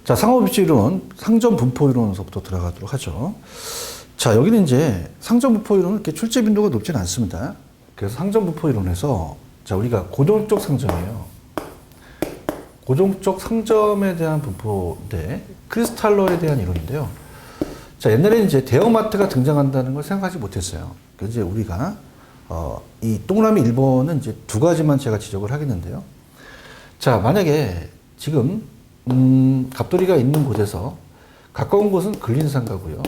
자, 상호비치 이론, 상점 분포 이론서부터 들어가도록 하죠. 자, 여기는 이제 상점 분포 이론은 이렇게 출제 빈도가 높지는 않습니다. 그래서 상점 분포 이론에서 자, 우리가 고정적 상점이에요. 고정적 상점에 대한 분포인데 크리스탈러에 대한 이론인데요. 자, 옛날에는 이제 대형마트가 등장한다는 걸 생각하지 못했어요. 그래서 이제 우리가 이 동그라미 1번은 이제 두 가지만 제가 지적을 하겠는데요. 자, 만약에 지금 갑돌이가 있는 곳에서 가까운 곳은 근린상가고요.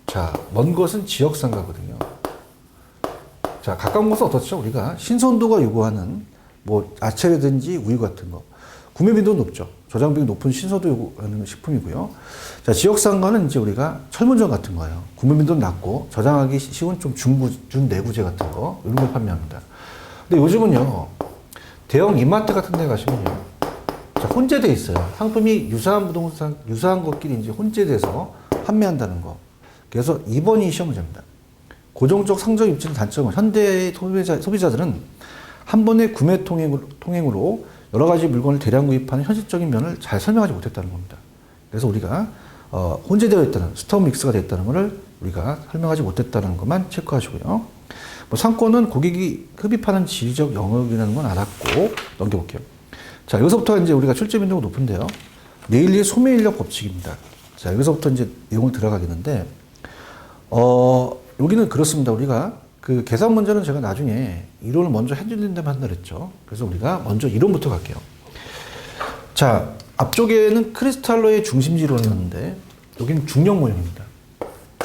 자, 먼 곳은 지역상가거든요. 자, 가까운 곳은 어떻죠? 우리가 신선도가 요구하는 뭐 야채라든지 우유 같은 거. 구매 빈도는 높죠. 저장비가 높은 신선도 요구하는 식품이고요. 자, 지역상가는 이제 우리가 철문점 같은 거예요. 구매 빈도는 낮고 저장하기 쉬운 좀 준내구재 같은 거 이런 걸 판매합니다. 근데 요즘은요. 대형 이마트 같은 데 가시면요. 자, 혼재돼 있어요. 상품이 유사한 부동산, 유사한 것끼리 이제 혼재돼서 판매한다는 거. 그래서 2번이 시험 문제입니다. 고정적 상점 입지는 단점은 현대의 소비자들은 한 번의 구매 통행으로 여러 가지 물건을 대량 구입하는 현실적인 면을 잘 설명하지 못했다는 겁니다. 그래서 우리가 혼재되어 있다는, 스토어 믹스가 되어 있다는 것을 우리가 설명하지 못했다는 것만 체크하시고요. 뭐 상권은 고객이 흡입하는 지리적 영역이라는 건 알았고 넘겨볼게요. 자, 여기서부터 이제 우리가 출제 빈도가 높은데요. 네일리의 소매인력 법칙입니다. 자, 여기서부터 이제 내용을 들어가겠는데, 여기는 그렇습니다. 우리가 그 계산 문제는 제가 나중에 이론을 먼저 해드린다면 한다 그랬죠. 그래서 우리가 먼저 이론부터 갈게요. 자, 앞쪽에는 크리스탈러의 중심지 이론이었는데, 여기는 중력 모형입니다.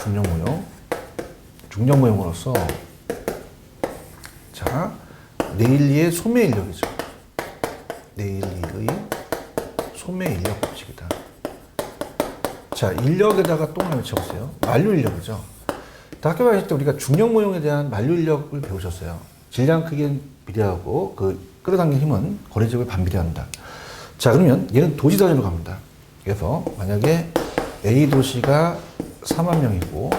중력 모형. 중력 모형으로서, 자, 네일리의 소매인력이죠. 네일리의 소매인력 법칙이다. 자, 인력에다가 동그라미 쳐보세요. 만류인력이죠. 학교 다닐 때 우리가 중력 모형에 대한 만류인력을 배우셨어요. 질량 크기는 비례하고 그 끌어당긴 힘은 거리적으로 반비례한다. 자, 그러면 얘는 도시 단위로 갑니다. 그래서 만약에 A 도시가 4만 명이고,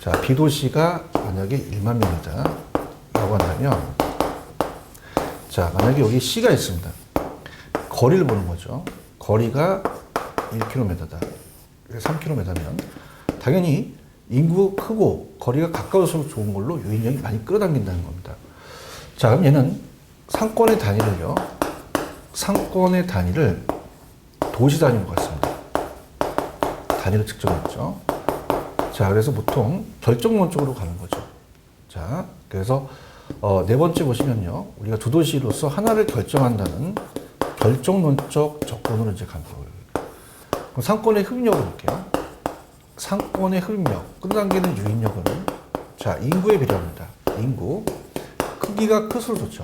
자, B 도시가 만약에 1만 명이다 라고 한다면, 자, 만약에 여기 C가 있습니다. 거리를 보는 거죠. 거리가 1km다. 3km면 당연히 인구 크고 거리가 가까울수록 좋은 걸로 유인력이 많이 끌어당긴다는 겁니다. 자, 그럼 얘는 상권의 단위를요. 상권의 단위를 도시 단위로 갔습니다. 단위를 측정했죠. 자, 그래서 보통 결정론적으로 가는 거죠. 자, 그래서 네 번째 보시면요. 우리가 두 도시로서 하나를 결정한다는 결정론적 접근으로 이제 간 거예요. 그럼 상권의 흡입력을 볼게요. 상권의 흡입력, 끌어당기는 유인력은 자, 인구에 비례합니다. 인구. 크기가 클수록 좋죠.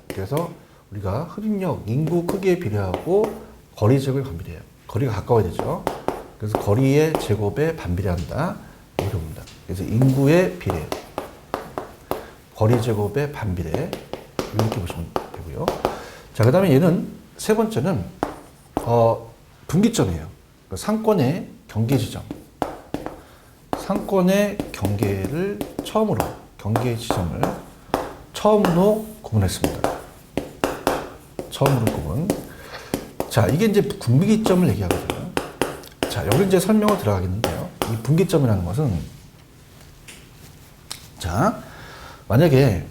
그래서 우리가 흡입력, 인구 크기에 비례하고 거리 제곱에 반비례해요. 거리가 가까워야 되죠. 그래서 거리의 제곱에 반비례한다. 이렇게 봅니다. 그래서 인구에 비례. 거리 제곱에 반비례. 이렇게 보시면 되고요. 자, 그 다음에 얘는 세 번째는 분기점이에요. 상권의 경계 지점. 상권의 경계 지점을 처음으로 구분했습니다. 처음으로 구분. 자, 이게 이제 분기점을 얘기하거든요. 자, 여기 이제 설명을 들어가겠는데요. 이 분기점이라는 것은, 자, 만약에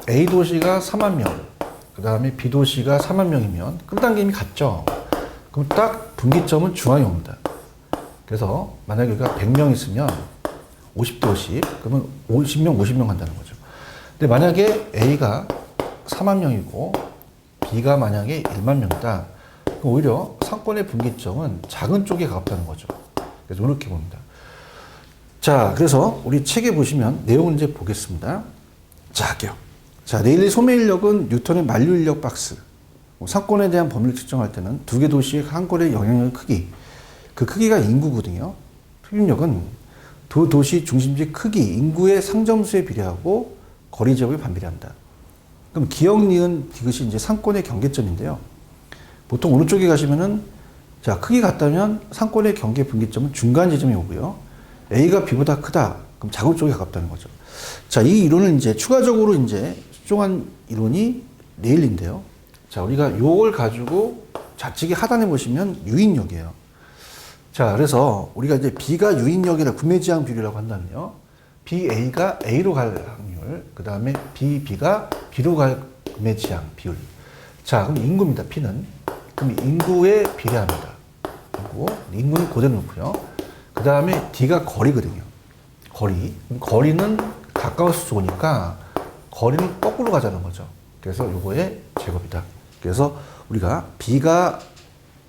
A 도시가 4만 명, 그 다음에 B 도시가 4만 명이면 끌어당김이 같죠. 그럼 딱 분기점은 중앙에 옵니다. 그래서 만약에 여기가 100명 있으면 50대 50, 그러면 50명, 50명 간다는 거죠. 근데 만약에 A가 4만 명이고 B가 만약에 1만 명이다. 그럼 오히려 상권의 분기점은 작은 쪽에 가깝다는 거죠. 그래서 이렇게 봅니다. 자, 그래서 우리 책에 보시면 내용을 이제 보겠습니다. 자, 할게요. 자, 네일리 소매인력은 뉴턴의 만류인력 박스. 상권에 대한 범위를 측정할 때는 두 개 도시의 상권의 영향력의 크기. 그 크기가 인구거든요. 흡입력은 두 도시 중심지 크기, 인구의 상점수에 비례하고 거리 제곱에 반비례한다. 그럼 기역, 니은, 디귿이 이제 상권의 경계점인데요. 보통 오른쪽에 가시면은, 자, 크기 같다면 상권의 경계 분기점은 중간 지점이 오고요. A가 B보다 크다. 그럼 작은 쪽에 가깝다는 거죠. 자, 이 이론을 이제 추가적으로 이제 수정한 이론이 네일리인데요. 자, 우리가 요걸 가지고 좌측에 하단에 보시면 유인력이에요. 자, 그래서 우리가 이제 B가 유인력이라 구매지향 비율이라고 한다면요. BA가 A로 갈 확률, 그 다음에 BB가 B로 갈 구매지향 비율. 자, 그럼 인구입니다. P는. 그럼 인구에 비례합니다. 인구는 그대로 놓고요. 그 다음에 D가 거리거든요. 거리는 가까워서 좋으니까 거리는 거꾸로 가자는 거죠. 그래서 요거의 제곱이다. 그래서 우리가 B가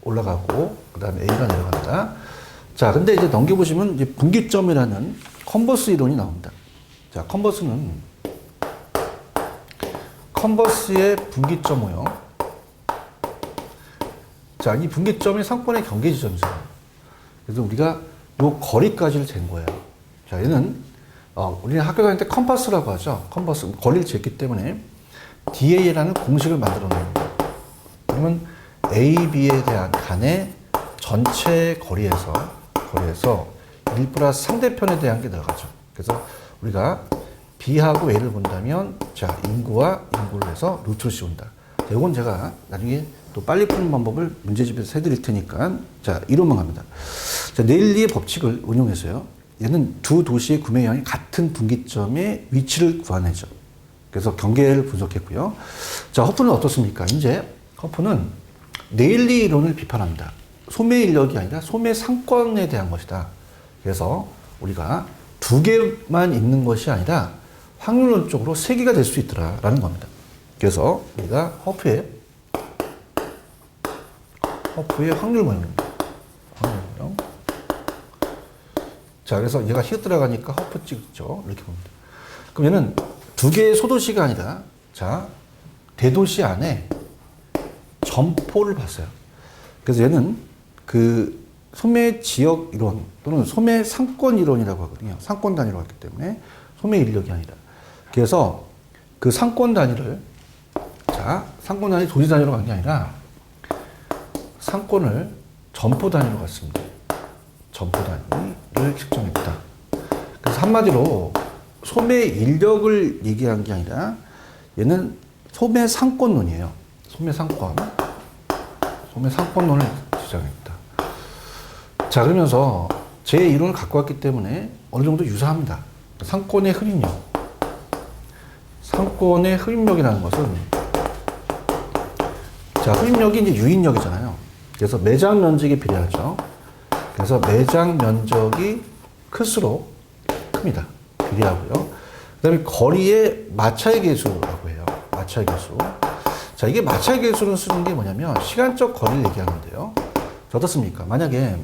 올라가고 그 다음에 A가 내려간다. 자, 근데 이제 넘겨보시면 이제 분기점이라는 컨버스 이론이 나옵니다. 자, 컨버스의 분기점 모형. 자, 이 분기점이 상권의 경계 지점이죠. 그래서 우리가 요 거리까지를 잰 거예요. 자, 얘는 우리는 학교 다닐 때 컴파스라고 하죠. 컴파스 거리를 쟀기 때문에 DA라는 공식을 만들어 놓는 거예요. 그러면 A, B에 대한 간의 전체 거리에서 1 플러스 상대편에 대한 게 들어가죠. 그래서 우리가 B하고 A를 본다면 자, 인구와 인구를 해서 루트를 씌운다. 자, 이건 제가 나중에 또 빨리 푸는 방법을 문제집에서 해드릴 테니까 자, 이론만 갑니다. 자, 네일리의 법칙을 운용해서요. 얘는 두 도시의 구매량이 같은 분기점의 위치를 구하내죠. 그래서 경계를 분석했고요. 자, 허프는 어떻습니까? 이제 허프는 네일리 이론을 비판합니다. 소매 인력이 아니라 소매 상권에 대한 것이다. 그래서 우리가 두 개만 있는 것이 아니라 확률론적으로 세 개가 될 수 있더라라는 겁니다. 그래서 우리가 허프의 확률 모형입니다. 확률 모형. 자, 그래서 얘가 히읗 들어가니까 허프 찍죠. 이렇게 봅니다. 그럼 얘는 두 개의 소도시가 아니라 자, 대도시 안에 점포를 봤어요. 그래서 얘는 그 소매 지역 이론 또는 소매 상권 이론이라고 하거든요. 상권 단위로 했기 때문에 소매 인력이 아니라. 그래서 그 상권 단위를 상권 단위 도시 단위로 간 게 아니라 상권을 점포 단위로 갔습니다. 점포 단위를 측정했다. 그래서 한마디로 소매 인력을 얘기한 게 아니라 얘는 소매 상권론이에요. 소매 상권론을 주장했다. 자, 그러면서 제 이론을 갖고 왔기 때문에 어느 정도 유사합니다. 상권의 흡입력이라는 것은 자, 흡입력이 이제 유인력이잖아요. 그래서 매장 면적에 비례하죠. 그래서 매장 면적이 클수록 큽니다. 비례하고요. 그 다음에 거리의 마찰 계수라고 해요. 마찰 계수. 자, 이게 마찰 계수를 쓰는 게 뭐냐면 시간적 거리를 얘기하는데요. 어떻습니까? 만약에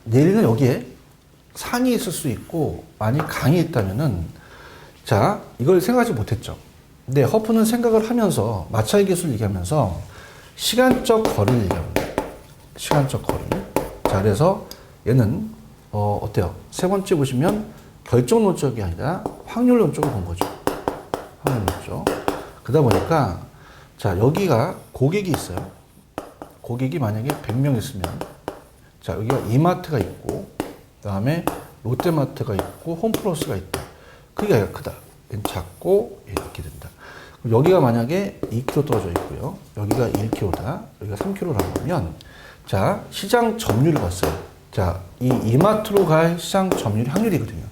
내일은 여기에 산이 있을 수 있고 만약 강이 있다면은 자, 이걸 생각하지 못했죠. 근데 허프는 생각을 하면서 마찰 계수를 얘기하면서 시간적 거리를 얘기합니다. 시간적 거리. 자, 그래서 얘는 어때요? 세 번째 보시면 결정론적이 아니라 확률론적으로 본 거죠. 확률론적. 그러다 보니까 자, 여기가 고객이 있어요. 고객이 만약에 100명 있으면 자, 여기가 이마트가 있고 그 다음에 롯데마트가 있고 홈플러스가 있다. 크기가 크다. 얘는 작고 이렇게 된다. 여기가 만약에 2km 떨어져 있고요. 여기가 1km다. 여기가 3km라고 하면 자, 시장 점유율을 봤어요. 자, 이 이마트로 갈 시장 점유율이 확률이거든요.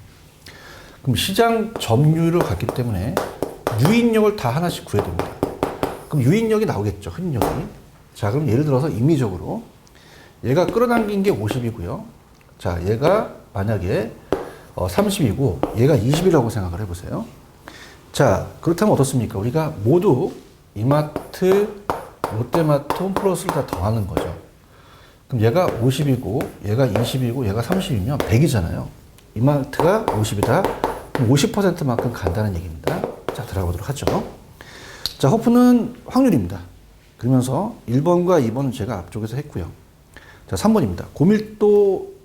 그럼 시장 점유율을 갔기 때문에 유인력을 다 하나씩 구해야 됩니다. 그럼 유인력이 나오겠죠. 흡입력이. 자, 그럼 예를 들어서 임의적으로 얘가 끌어당긴 게 50이고요. 자, 얘가 만약에 30이고 얘가 20이라고 생각을 해보세요. 자, 그렇다면 어떻습니까? 우리가 모두 이마트, 롯데마트, 홈플러스를 다 더하는 거죠. 그럼 얘가 50이고 얘가 20이고 얘가 30이면 100이잖아요. 이마트가 50이다. 그럼 50%만큼 간다는 얘기입니다. 자, 들어가보도록 하죠. 자, 허프는 확률입니다. 그러면서 1번과 2번은 제가 앞쪽에서 했고요. 자, 3번입니다. 고밀도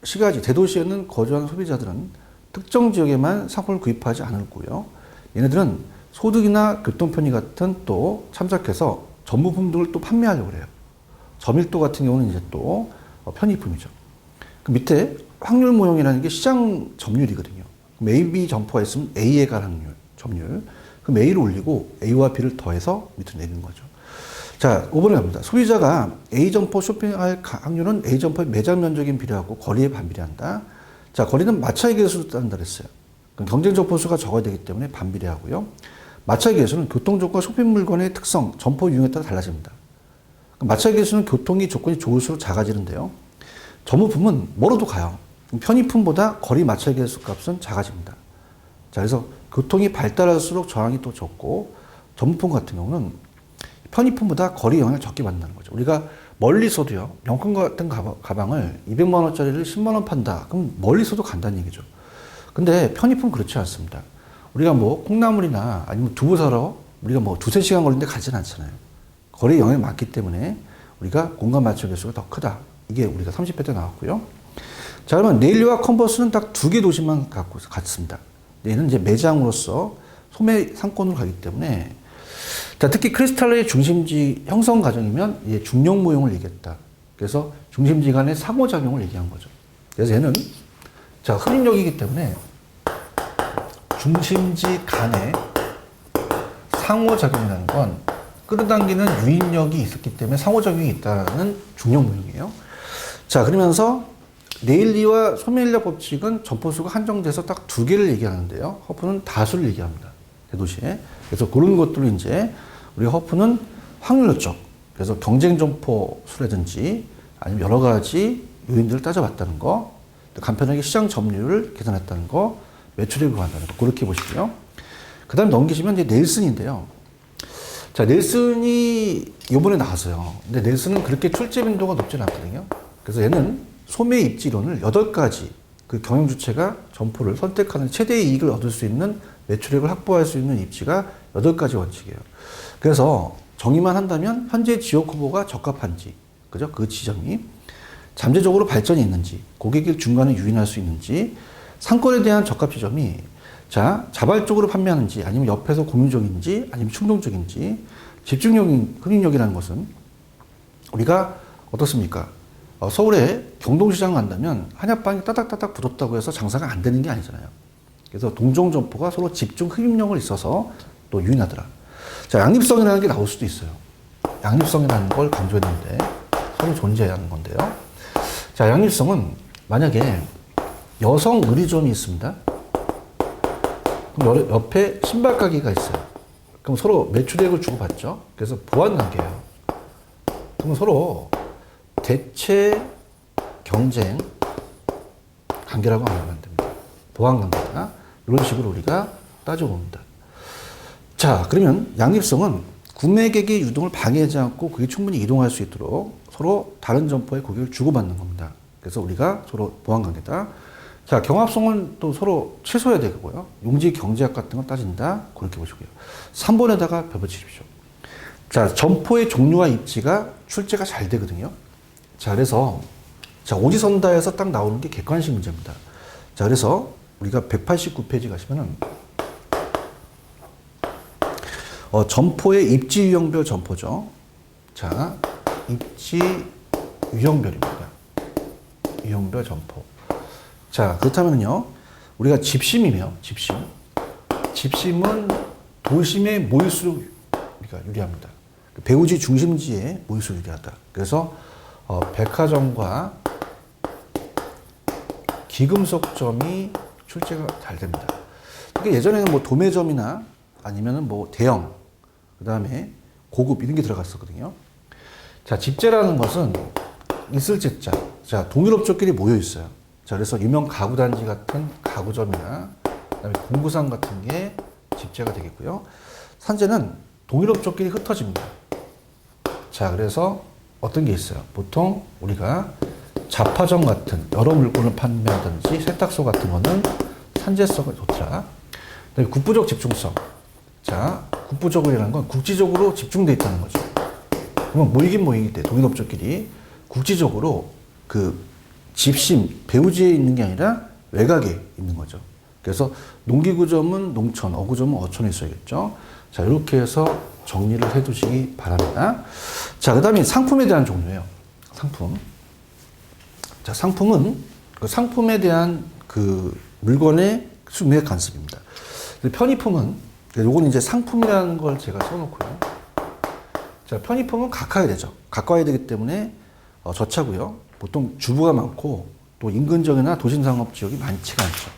시가지, 대도시에는 거주하는 소비자들은 특정 지역에만 상품을 구입하지 않을 거고요. 얘네들은 소득이나 교통편의 같은 또 참작해서 전부품 등을 또 판매하려고 그래요. 저밀도 같은 경우는 이제 또 편의품이죠. 그 밑에 확률 모형이라는 게 시장 점유율이거든요. 그럼 A, B 점포가 있으면 A에 갈 확률, 점유율. 그럼 A를 올리고 A와 B를 더해서 밑으로 내리는 거죠. 자, 5번에 갑니다. 소비자가 A 점포 쇼핑할 확률은 A 점포의 매장 면적인 비례하고 거리에 반비례한다. 자, 거리는 마차의 개수로 따른다 그랬어요. 그럼 경쟁 점포 수가 적어야 되기 때문에 반비례하고요. 마차의 개수는 교통조건 쇼핑 물건의 특성, 점포 유형에 따라 달라집니다. 마차의 개수는 교통이 조건이 좋을수록 작아지는데요. 전부품은 뭐로도 가요. 편의품보다 거리 마차의 개수 값은 작아집니다. 자, 그래서 교통이 발달할수록 저항이 또 적고, 전부품 같은 경우는 편의품보다 거리 영향을 적게 받는다는 거죠. 우리가 멀리서도요, 명품 같은 가방을 200만 원짜리를 10만 원 판다. 그럼 멀리서도 간다는 얘기죠. 근데 편의품은 그렇지 않습니다. 우리가 뭐 콩나물이나 아니면 두부 사러 우리가 뭐 두세 시간 걸리는데 가지는 않잖아요. 거리에 영향이 많기 때문에 우리가 공간 맞춰 개수가 더 크다. 이게 우리가 30회 때 나왔고요. 자, 그러면 네일리와 컨버스는 딱 두 개 도시만 갖고 같습니다. 얘는 이제 매장으로서 소매 상권으로 가기 때문에, 자, 특히 크리스탈의 중심지 형성 과정이면 이제 중력 모형을 얘기했다. 그래서 중심지 간의 상호작용을 얘기한 거죠. 그래서 얘는, 자, 흡입력이기 때문에 중심지 간의 상호작용이라는 건 끌어당기는 유인력이 있었기 때문에 상호작용이 있다는 중력 모형이에요. 자, 그러면서 네일리와 소매인력 법칙은 점포수가 한정돼서 딱 두 개를 얘기하는데요. 허프는 다수를 얘기합니다. 대도시에. 그래서 그런 것들로 이제 우리 허프는 확률론적, 그래서 경쟁 점포 수라든지 아니면 여러 가지 요인들을 따져봤다는 거, 간편하게 시장 점유율을 계산했다는 거, 매출액을 구한다는 거, 그렇게 보시고요. 그 다음 넘기시면 이제 넬슨인데요. 자, 넬슨이 요번에 나왔어요. 근데 넬슨은 그렇게 출제 빈도가 높진 않거든요. 그래서 얘는 소매 입지론을 8가지 그 경영 주체가 점포를 선택하는 최대의 이익을 얻을 수 있는 매출액을 확보할 수 있는 입지가 8가지 원칙이에요. 그래서 정의만 한다면 현재 지역 후보가 적합한지, 그죠? 그 지점이 잠재적으로 발전이 있는지, 고객을 중간에 유인할 수 있는지, 상권에 대한 적합 지점이 자, 자발적으로 판매하는지, 아니면 옆에서 공유적인지, 아니면 충동적인지, 집중적인 흡입력이라는 것은 우리가 어떻습니까? 서울에 경동시장 간다면 한약방이 따닥따닥 붙었다고 해서 장사가 안 되는 게 아니잖아요. 그래서 동종 점포가 서로 집중 흡입력을 있어서 또 유인하더라. 자, 양립성이라는 게 나올 수도 있어요. 양립성이라는 걸 강조했는데 서로 존재하는 건데요. 자, 양립성은 만약에 여성 의류점이 있습니다. 그럼 옆에 신발 가게가 있어요. 그럼 서로 매출액을 주고받죠. 그래서 보완 관계예요. 그럼 서로 대체 경쟁 관계라고 하면 안 됩니다. 보완 관계다. 이런 식으로 우리가 따져봅니다. 자, 그러면 양립성은 구매객의 유동을 방해하지 않고 그게 충분히 이동할 수 있도록 서로 다른 점포의 고객을 주고받는 겁니다. 그래서 우리가 서로 보완 관계다. 자, 경합성은 또 서로 최소해야 되고요. 용지 경제학 같은 거 따진다. 그렇게 보시고요. 3번에다가 벼붙이십시오. 자, 점포의 종류와 입지가 출제가 잘 되거든요. 자, 그래서 자, 오지선다에서 딱 나오는 게 객관식 문제입니다. 자, 그래서 우리가 189페이지 가시면은 점포의 입지 유형별 점포죠. 자, 입지 유형별입니다. 유형별 점포. 자, 그렇다면요, 우리가 집심이며, 집심은 도심의 모일수록 우리가 유리합니다. 배우지 중심지에 모일수록 유리하다. 그래서 백화점과 기금속점이 출제가 잘 됩니다. 그러니까 예전에는 뭐 도매점이나 아니면은 뭐 대형, 그 다음에 고급 이런 게 들어갔었거든요. 자, 집재라는 것은 있을 집자. 자, 동일업종끼리 모여 있어요. 자, 그래서 유명 가구단지 같은 가구점이나 그다음에 공구상 같은 게 집재가 되겠고요. 산재는 동일업종끼리 흩어집니다. 자, 그래서 어떤 게 있어요? 보통 우리가 잡화점 같은 여러 물건을 판매하든지 세탁소 같은 거는 산재성이 좋더라. 그다음에 국부적 집중성. 자, 국부적이라는 건 국지적으로 집중되어 있다는 거죠. 그러면 모이긴 모이기 때문에 동일업종끼리 국지적으로 그 집심, 배우지에 있는 게 아니라 외곽에 있는 거죠. 그래서 농기구점은 농촌, 어구점은 어촌에 있어야겠죠. 자, 이렇게 해서 정리를 해 두시기 바랍니다. 자, 그 다음에 상품에 대한 종류예요. 상품. 자, 상품은 그 상품에 대한 그 물건의 수매 관습입니다. 편의품은, 요건 이제 상품이라는 걸 제가 써놓고요. 자, 편의품은 가까워야 되죠. 가까워야 되기 때문에 저차고요. 보통 주부가 많고 또 인근적이나 도심상업 지역이 많지가 않죠.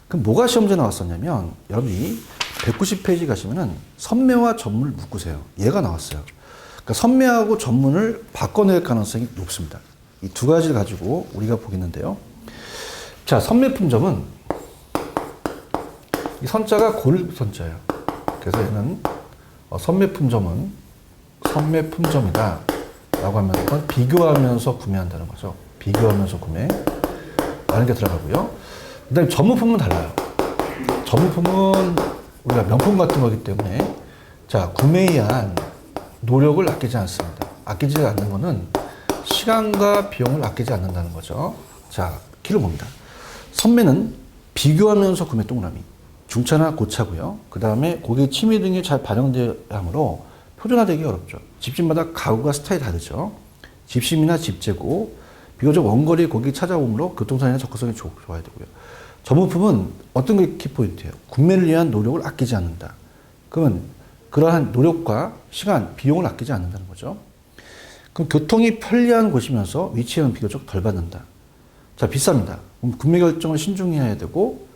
그럼 뭐가 시험지에 나왔었냐면 여러분이 190페이지 가시면은 선매와 전문을 묶으세요. 얘가 나왔어요. 그러니까 선매하고 전문을 바꿔낼 가능성이 높습니다. 이 두 가지를 가지고 우리가 보겠는데요. 자, 선매품점은 이 선자가 골선자예요. 그래서 얘는 선매품점은 선매품점이다 라고 하면 그건 비교하면서 구매한다는 거죠. 비교하면서 구매 라는 게 들어가고요. 그 다음에 전문품은 달라요. 전문품은 우리가 명품 같은 거기 때문에 자, 구매에 의한 노력을 아끼지 않습니다. 아끼지 않는 거는 시간과 비용을 아끼지 않는다는 거죠. 자, 키를 봅니다. 선매는 비교하면서 구매 동그라미. 중차나 고차고요. 그 다음에 고객 취미 등이 잘 반영되어 하므로 표준화되기 어렵죠. 집집마다 가구가 스타일이 다르죠. 집심이나 집재고 비교적 원거리 고객이 찾아오므로 교통상이나 접근성이 좋아야 되고요. 전문품은 어떤 게 키포인트예요? 구매를 위한 노력을 아끼지 않는다. 그러면 그러한 노력과 시간, 비용을 아끼지 않는다는 거죠. 그럼 교통이 편리한 곳이면서 위치에는 비교적 덜 받는다. 자, 비쌉니다. 그럼 구매 결정을 신중히 해야 되고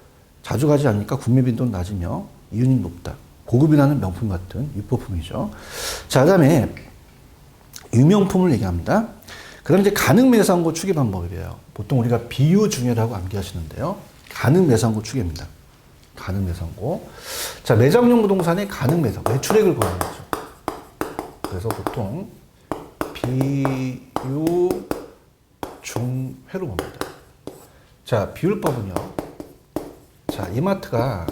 자주 가지 않으니까 구매 빈도는 낮으며 이윤이 높다. 고급이라는 명품 같은 유포품이죠. 자, 그 다음에 유명품을 얘기합니다. 그 다음에 이제 가능 매상고 추계 방법이에요. 보통 우리가 비유 중요라고 암기하시는데요. 가능 매상고 추계입니다. 가능 매상고. 자, 매장용 부동산의 가능 매상, 매출액을 구하는 거죠. 그래서 보통 비유 중회로 봅니다. 자, 비율법은요. 자, 이마트가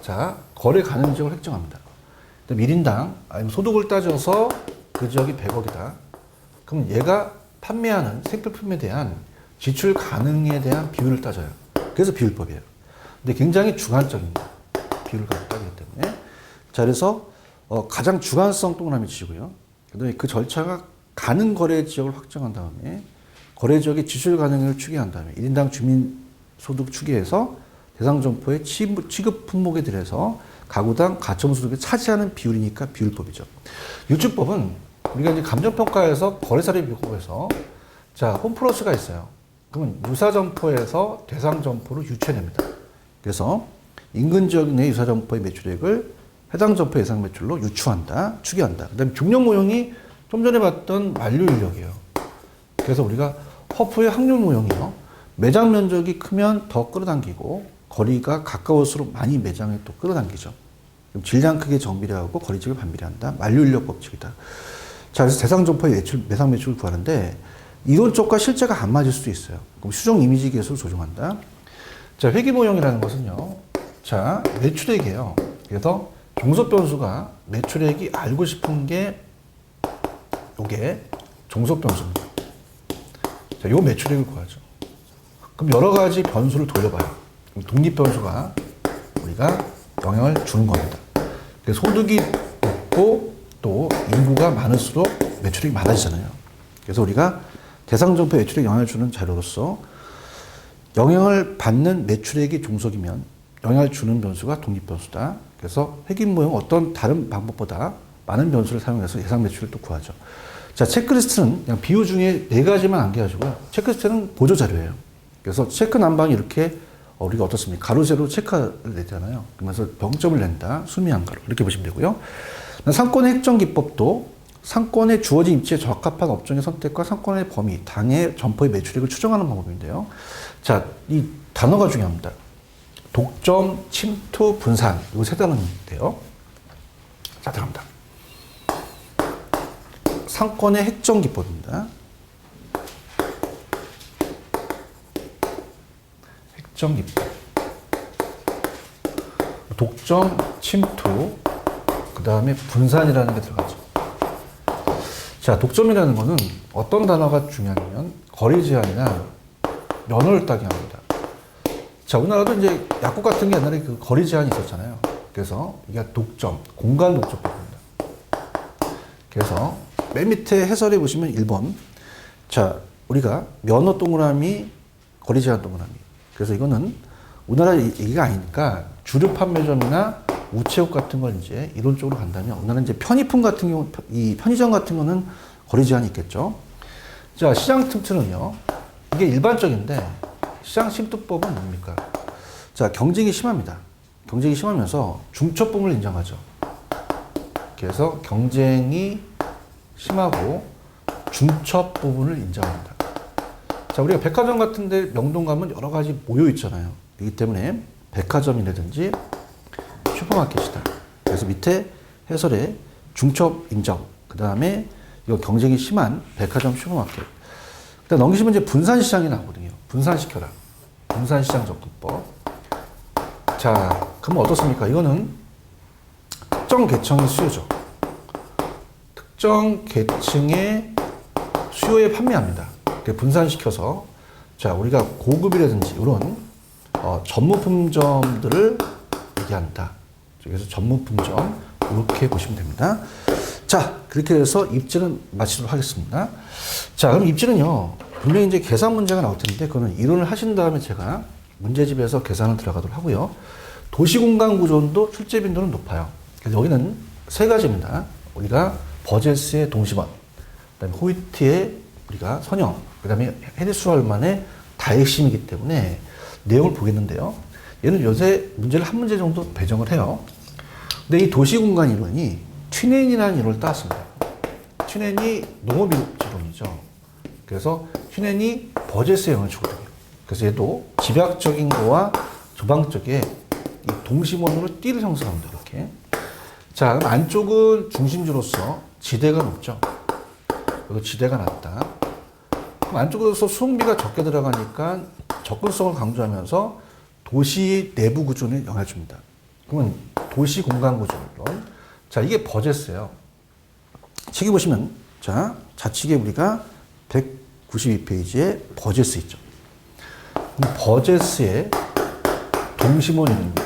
자, 거래 가능 지역을 획정합니다. 1인당 아니면 소득을 따져서 그 지역이 100억이다. 그럼 얘가 판매하는 생필품에 대한 지출 가능에 대한 비율을 따져요. 그래서 비율법이에요. 근데 굉장히 주관적입니다. 비율을 따지기 때문에. 자, 그래서 가장 주관성 동그라미 치고요. 그다음에 그 절차가 가능 거래 지역을 확정한 다음에 거래 지역의 지출 가능을 추계한 다음에 1인당 주민소득 추계해서 대상 점포의 취급 품목에 들여서 가구당 가점소득에 차지하는 비율이니까 비율법이죠. 유추법은 우리가 이제 감정평가에서 거래사를 비교해서 자, 홈플러스가 있어요. 그러면 유사 점포에서 대상 점포로 유추해냅니다. 그래서 인근 지역 내 유사 점포의 매출액을 해당 점포 예상 매출로 유추한다, 추계한다. 그다음에 중력 모형이 좀 전에 봤던 만료 인력이에요. 그래서 우리가 허프의 확률 모형이요. 매장 면적이 크면 더 끌어당기고 거리가 가까울수록 많이 매장에 또 끌어당기죠. 질량 크게 정비례하고 거리직을 반비례한다. 만료 인력 법칙이다. 자, 그래서 대상 점포의 매상 매출을 구하는데 이론 쪽과 실제가 안 맞을 수도 있어요. 그럼 수정 이미지 계수를 조정한다. 자, 회귀 모형이라는 것은요. 자, 매출액이에요. 그래서 종속 변수가 매출액이 알고 싶은 게 요게 종속 변수입니다. 자, 요 매출액을 구하죠. 그럼 여러 가지 변수를 돌려봐요. 독립 변수가 우리가 영향을 주는 겁니다. 그래서 소득이 높고 또 인구가 많을수록 매출액이 많아지잖아요. 그래서 우리가 대상 점포 매출액에 영향을 주는 자료로서 영향을 받는 매출액이 종속이면 영향을 주는 변수가 독립 변수다. 그래서 회귀 모형 어떤 다른 방법보다 많은 변수를 사용해서 예상 매출을 또 구하죠. 자, 체크리스트는 그냥 비유 중에 4가지만 암기하시고요. 체크리스트는 보조 자료예요. 그래서 체크 난방이 이렇게 우리가 어떻습니까? 가로 세로 체크를 내잖아요. 그러면서 병점을 낸다. 수미한 가로. 이렇게 보시면 되고요. 상권의 획정 기법도 상권에 주어진 입지에 적합한 업종의 선택과 상권의 범위, 당의 점포의 매출액을 추정하는 방법인데요. 자, 이 단어가 중요합니다. 독점, 침투, 분산. 이 3단어인데요. 자, 들어갑니다. 상권의 획정 기법입니다. 획정 기법. 독점, 침투, 그 다음에 분산이라는 게 들어가죠. 자, 독점이라는 거는 어떤 단어가 중요하냐면 거리 제한이나 면허를 따게 합니다. 자, 우리나라도 이제 약국 같은 게 옛날에 그 거리 제한이 있었잖아요. 그래서 이게 독점, 공간 독점법입니다. 그래서 맨 밑에 해설해 보시면 1번. 자, 우리가 면허 동그라미, 거리 제한 동그라미. 그래서 이거는 우리나라 얘기가 아니니까 주류 판매점이나 우체국 같은 걸 이제 이론적으로 간다면, 오늘은 이제 편의품 같은 경우, 이 편의점 같은 거는 거리 제한이 있겠죠. 자, 시장 침투는요, 이게 일반적인데, 시장 침투법은 뭡니까? 자, 경쟁이 심합니다. 경쟁이 심하면서 중첩부문을 인정하죠. 그래서 경쟁이 심하고 중첩 부분을 인정합니다. 자, 우리가 백화점 같은데 명동 가면 여러 가지 모여 있잖아요. 그렇기 때문에 백화점이라든지 슈퍼마켓이다. 그래서 밑에 해설에 중첩 인정, 그 다음에 이거 경쟁이 심한 백화점 슈퍼마켓. 일단 넘기시면 이제 분산시장이 나오거든요. 분산시켜라. 분산시장 접근법. 자, 그럼 어떻습니까? 이거는 특정 계층의 수요죠. 특정 계층의 수요에 판매합니다. 분산시켜서, 자, 우리가 고급이라든지 이런 전무품점들을 얘기한다. 그래서 전무품점 이렇게 보시면 됩니다. 자, 그렇게 해서 입지는 마치도록 하겠습니다. 자, 그럼 입지는요, 분명히 이제 계산 문제가 나올 텐데, 그거는 이론을 하신 다음에 제가 문제집에서 계산을 들어가도록 하고요. 도시공간 구조도 출제 빈도는 높아요. 그래서 여기는 세 가지입니다. 우리가 버제스의 동심원, 그다음에 호이트의 우리가 선형, 그다음에 헤리스월만의 다핵심이기 때문에 내용을 보겠는데요. 얘는 요새 문제를 한 문제 정도 배정을 해요. 근데 이 도시공간 이론이 튜넨이라는 이론을 따왔습니다. 튜넨이 농업이론이죠. 그래서 튜넨이 버제스의 영향을 주거든요. 그래서 얘도 집약적인 거와 조방적에 이 동심원으로 띠를 형성합니다. 이렇게. 자, 그럼 안쪽은 중심지로서 지대가 높죠. 여기 지대가 낮다. 그럼 안쪽에서 수송비가 적게 들어가니까 접근성을 강조하면서 도시 내부 구조에 영향을 줍니다. 그러면 도시 공간 구조론. 자, 이게 버제스예요. 책에 보시면, 자, 좌측에 우리가 192페이지에 버제스 있죠. 그럼 버제스의 동심원입니다.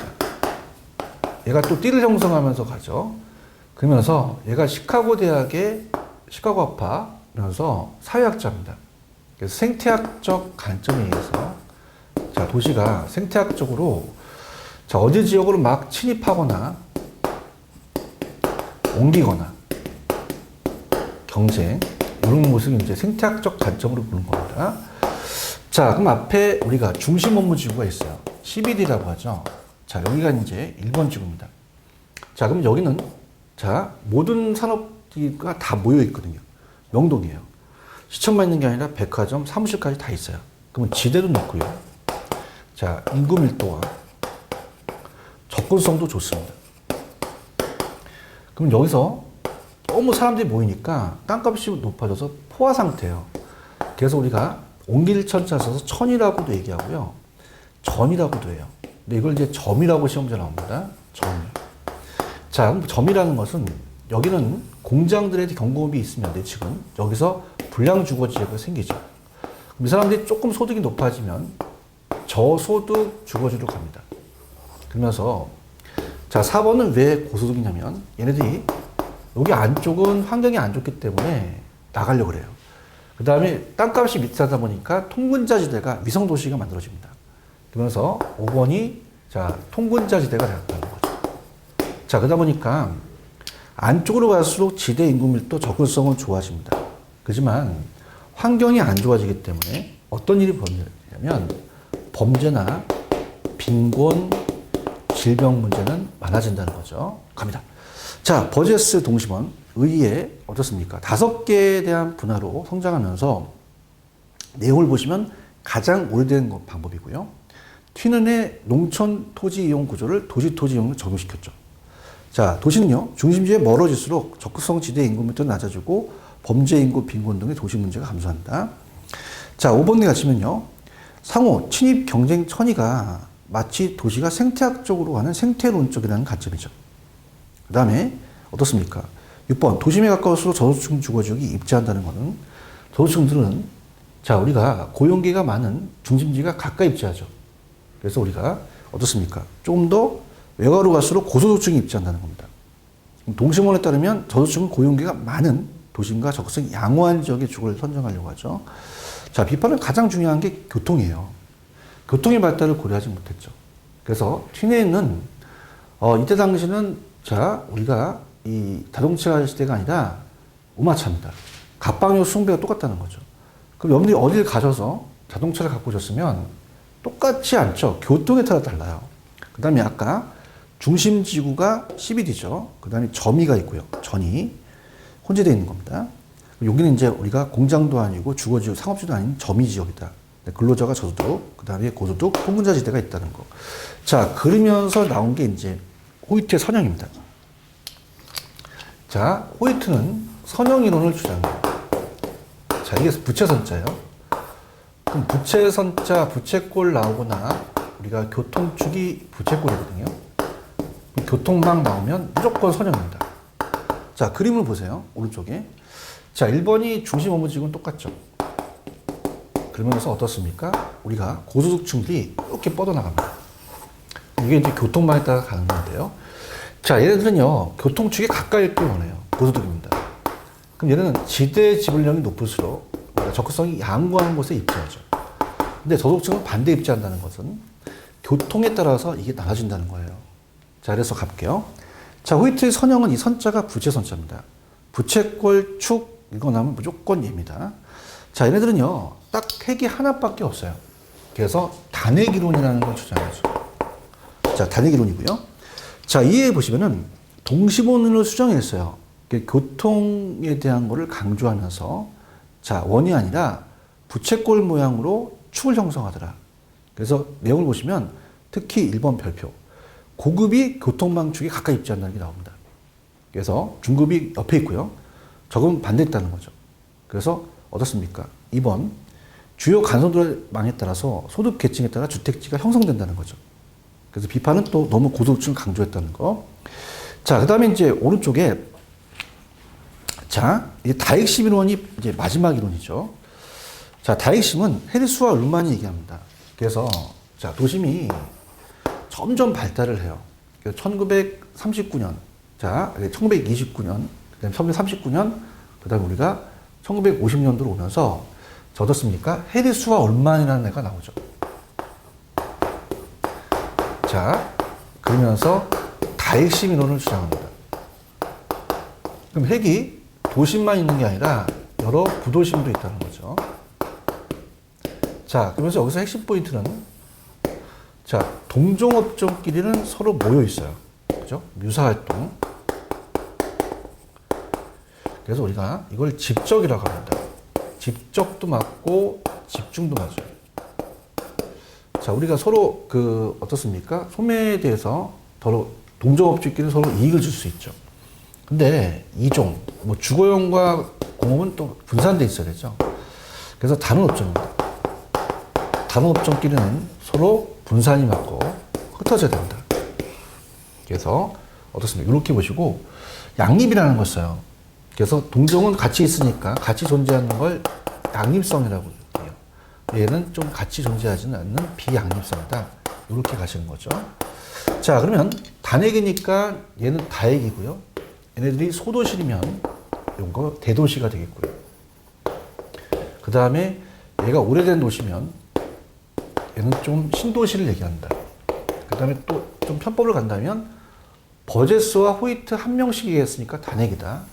얘가 또 띠를 형성하면서 가죠. 그러면서 얘가 시카고 대학의 시카고 학파면서 사회학자입니다. 그래서 생태학적 관점에 의해서, 자, 도시가 생태학적으로, 자, 어디 지역으로 막 침입하거나 옮기거나 경쟁, 이런 모습을 이제 생태학적 관점으로 보는 겁니다. 자, 그럼 앞에 우리가 중심 업무 지구가 있어요. CBD라고 하죠. 자, 여기가 이제 1번 지구입니다. 자, 그럼 여기는, 자, 모든 산업기가 다 모여 있거든요. 명동이에요. 시청만 있는 게 아니라 백화점, 사무실까지 다 있어요. 그러면 지대도 높고요. 자, 인구 밀도와 접근성도 좋습니다. 그럼 여기서 너무 사람들이 모이니까 땅값이 높아져서 포화 상태예요. 그래서 우리가 옹길천자 써서 천이라고도 얘기하고요. 점이라고도 해요. 근데 이걸 이제 점이라고 시험제 나옵니다. 점. 자, 그럼 점이라는 것은 여기는 공장들에 경공업이 있으면 돼, 지금. 여기서 불량 주거 지역이 생기죠. 그럼 이 사람들이 조금 소득이 높아지면 저소득 주거지로 갑니다. 그러면서, 자, 4번은 왜 고소득이냐면 얘네들이 여기 안쪽은 환경이 안 좋기 때문에 나가려고 그래요. 그 다음에 땅값이 비싸다 보니까 통근자지대가 위성도시가 만들어집니다. 그러면서 5번이, 자, 통근자지대가 되었다는 거죠. 자, 그러다 보니까 안쪽으로 갈수록 지대 인구 밀도 접근성은 좋아집니다. 그렇지만 환경이 안 좋아지기 때문에 어떤 일이 벌어지냐면 범죄나 빈곤, 질병 문제는 많아진다는 거죠. 갑니다. 자, 버제스 동심원, 의의 어떻습니까? 5개에 대한 분화로 성장하면서 내용을 보시면 가장 오래된 방법이고요. 튀는의 농촌 토지 이용 구조를 도시 토지 이용으로 적용시켰죠. 자, 도시는요, 중심지에 멀어질수록 적극성 지대 인구 밀도가 낮아지고 범죄 인구, 빈곤 등의 도시 문제가 감소한다. 자, 5번에 가시면요, 상호 침입 경쟁 천위가 마치 도시가 생태학적으로 가는 생태론적이라는 관점이죠. 그 다음에 어떻습니까? 6번, 도심에 가까울수록 저소득층 주거지역이 입지한다는 것은, 저소득층들은, 자, 우리가 고용계가 많은 중심지가 가까이 입지하죠. 그래서 우리가 어떻습니까? 조금 더 외곽으로 갈수록 고소득층이 입지한다는 겁니다. 동심원에 따르면 저소득층은 고용계가 많은 도심과 적극성 양호한 지역의 주거를 선정하려고 하죠. 자, 비판은 가장 중요한 게 교통이에요. 교통의 발달을 고려하지 못했죠. 그래서 튀네는 이때 당시는 자, 우리가 이 자동차 시대가 아니라 우마차입니다. 갑방유 수송비가 똑같다는 거죠. 그럼 여러분들이 어딜 가셔서 자동차를 갖고 오셨으면 똑같지 않죠. 교통에 따라 달라요. 그 다음에 아까 중심지구가 CBD죠. 그 다음에 점이가 있고요. 전이 혼재되어 있는 겁니다. 여기는 이제 우리가 공장도 아니고 주거지역, 상업지도 아닌 점이지역이다. 근로자가 저소득, 그 다음에 고소득, 통근자지대가 있다는 거. 자, 그러면서 나온 게 이제 호이트의 선형입니다. 자, 호이트는 선형 이론을 주장해요. 자, 이게 부채선자예요. 그럼 부채선자, 부채꼴 나오거나 우리가 교통축이 부채꼴이거든요. 교통망 나오면 무조건 선형입니다. 자, 그림을 보세요. 오른쪽에. 자, 1번이 중심 업무지구는 똑같죠. 그러면서 어떻습니까? 우리가 고소득층들이 이렇게 뻗어나갑니다. 이게 이제 교통망에 따라 가는 건데요. 자, 얘네들은요, 교통축에 가까이 있기 원해요. 고소득입니다. 그럼 얘네는 지대 지불량이 높을수록 적극성이 양호한 곳에 입지하죠. 근데 저소득층은 반대 입지한다는 것은 교통에 따라서 이게 나눠진다는 거예요. 자, 그래서 갈게요. 자, 호이트의 선형은 이 선자가 부채선자입니다. 부채꼴 축 이거 나오면 무조건 얘입니다. 자, 얘네들은요, 딱 핵이 하나밖에 없어요. 그래서 단핵이론이라는 걸 주장하죠. 자, 단핵이론이고요. 자, 이해 보시면은 동시본으로 수정했어요. 교통에 대한 거를 강조하면서 자, 원이 아니라 부채꼴 모양으로 축을 형성하더라. 그래서 내용을 보시면 특히 1번 별표. 고급이 교통망축에 가까이 입지한다는 게 나옵니다. 그래서 중급이 옆에 있고요. 저건 반대했다는 거죠. 그래서 어떻습니까? 2번. 주요 간선도망에 따라서 소득 계층에 따라 주택지가 형성된다는 거죠. 그래서 비판은 또 너무 고소득층을 강조했다는 거. 자, 그 다음에 이제 오른쪽에 자, 이게 다핵심 이론이 이제 마지막 이론이죠. 자, 다핵심은 해리스와 울만이 얘기합니다. 그래서 자, 도심이 점점 발달을 해요. 1939년, 자, 1929년, 그다음에 1939년, 그다음에 우리가 1950년도로 오면서 저 어떻습니까? 해리스와 울만이라는 애가 나오죠. 자, 그러면서 다핵심 이론을 주장합니다. 그럼 핵이 도심만 있는 게 아니라 여러 부도심도 있다는 거죠. 자, 그러면서 여기서 핵심 포인트는 자, 동종업종끼리는 서로 모여 있어요. 그죠? 유사활동. 그래서 우리가 이걸 집적이라고 합니다. 집적도 맞고 집중도 맞아요. 자, 우리가 서로 어떻습니까? 소매에 대해서 서로 동종업종끼리 서로 이익을 줄 수 있죠. 근데 이종, 뭐 주거용과 공업은 또 분산돼 있어야 되죠. 그래서 다른 업종입니다. 다른 업종끼리는 서로 분산이 맞고 흩어져야 됩니다. 그래서 어떻습니까? 이렇게 보시고 양립이라는 걸 써요. 그래서 동종은 같이 있으니까 같이 존재하는 걸 양립성이라고 해요. 얘는 좀 같이 존재하지는 않는 비양립성이다. 이렇게 가시는 거죠. 자, 그러면 단핵이니까 얘는 다핵이고요. 얘네들이 소도시면 이거 대도시가 되겠고요. 그 다음에 얘가 오래된 도시면 얘는 좀 신도시를 얘기한다. 그 다음에 또 좀 편법을 간다면 버제스와 호이트 한 명씩 얘기했으니까 단핵이다.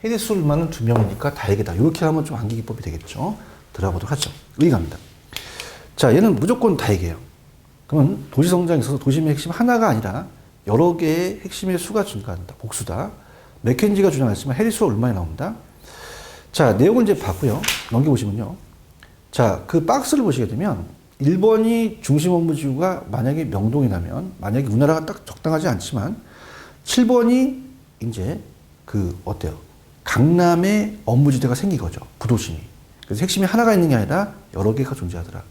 해리스 울만은 두 명이니까 다핵이다. 이렇게 하면 좀 암기기법이 되겠죠. 들어가보도록 하죠. 의의갑니다. 자, 얘는 무조건 다핵이에요. 그러면 도시 성장에 있어서 도심의 핵심 하나가 아니라 여러 개의 핵심의 수가 증가한다. 복수다. 맥켄지가 주장했지만 해리스와 울만이 나옵니다. 자, 내용을 이제 봤고요. 넘겨보시면요. 자, 그 박스를 보시게 되면 1번이 중심 업무지구가 만약에 명동이라면 만약에 우리나라가 딱 적당하지 않지만 7번이 이제 어때요? 강남에 업무지대가 생긴 거죠. 부도심이. 그래서 핵심이 하나가 있는 게 아니라 여러 개가 존재하더라.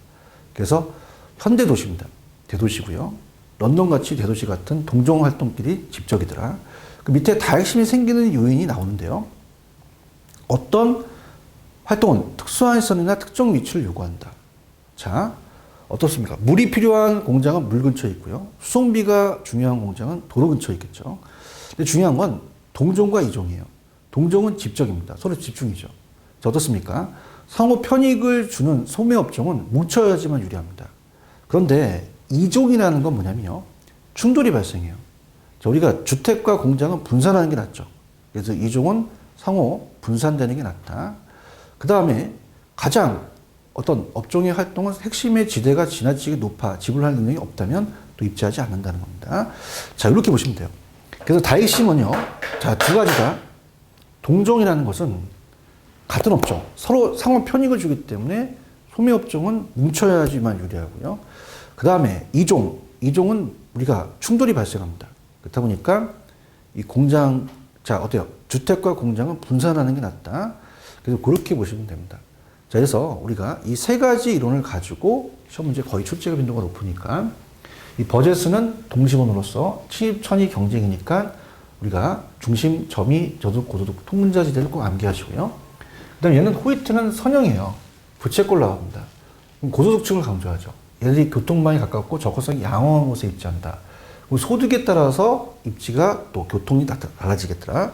그래서 현대도시입니다. 대도시고요. 런던같이 대도시 같은 동종활동끼리 집적이더라. 그 밑에 다핵심이 생기는 요인이 나오는데요. 어떤 활동은 특수한 시설이나 특정 위치를 요구한다. 자, 어떻습니까? 물이 필요한 공장은 물 근처에 있고요. 수송비가 중요한 공장은 도로 근처에 있겠죠. 근데 중요한 건 동종과 이종이에요. 동종은 집적입니다. 서로 집중이죠. 자, 어떻습니까? 상호 편익을 주는 소매업종은 뭉쳐야지만 유리합니다. 그런데 이종이라는 건 뭐냐면요. 충돌이 발생해요. 자, 우리가 주택과 공장은 분산하는 게 낫죠. 그래서 이종은 상호 분산되는 게 낫다. 그 다음에 가장 어떤 업종의 활동은 핵심의 지대가 지나치게 높아 지불할 능력이 없다면 또 입지하지 않는다는 겁니다. 자, 이렇게 보시면 돼요. 그래서 다익심은요, 자, 두 가지다. 동종이라는 것은 같은 업종, 서로 상호 편익을 주기 때문에 소매업종은 뭉쳐야지만 유리하고요. 그 다음에 이종은 우리가 충돌이 발생합니다. 그렇다 보니까 이 공장, 자, 어때요? 주택과 공장은 분산하는 게 낫다. 그래서 그렇게 보시면 됩니다. 자, 그래서 우리가 이 세 가지 이론을 가지고 시험 문제 거의 출제가 빈도가 높으니까 이 버제스는 동심원으로서 친입, 천이 경쟁이니까 우리가 중심, 점이, 저소득, 고소득, 통문자지대를 꼭 암기하시고요. 그 다음에 얘는 호이트는 선형이에요. 부채꼴 나옵니다. 고소득층을 강조하죠. 얘들이 교통망이 가깝고 접근성이 양호한 곳에 입지한다. 소득에 따라서 입지가 또 교통이 달라지겠더라.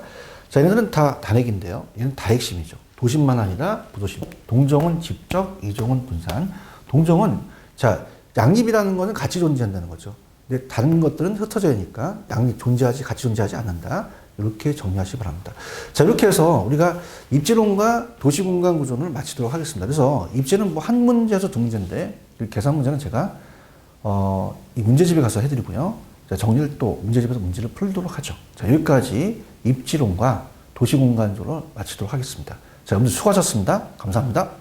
자, 얘네들은 다 단핵인데요. 얘는 다핵심이죠. 도심만 아니라 부도심. 동종은 집적, 이종은 분산. 동종은, 자, 양립이라는 것은 같이 존재한다는 거죠. 근데 다른 것들은 흩어져 있으니까 양립 같이 존재하지 않는다. 이렇게 정리하시기 바랍니다. 자, 이렇게 해서 우리가 입지론과 도시공간 구조를 마치도록 하겠습니다. 그래서 입지는 뭐 한 문제에서 두 문제인데, 계산 문제는 제가, 이 문제집에 가서 해드리고요. 자, 정리를 또 문제집에서 문제를 풀도록 하죠. 자, 여기까지 입지론과 도시공간조를 마치도록 하겠습니다. 자, 여러분들 수고하셨습니다. 감사합니다.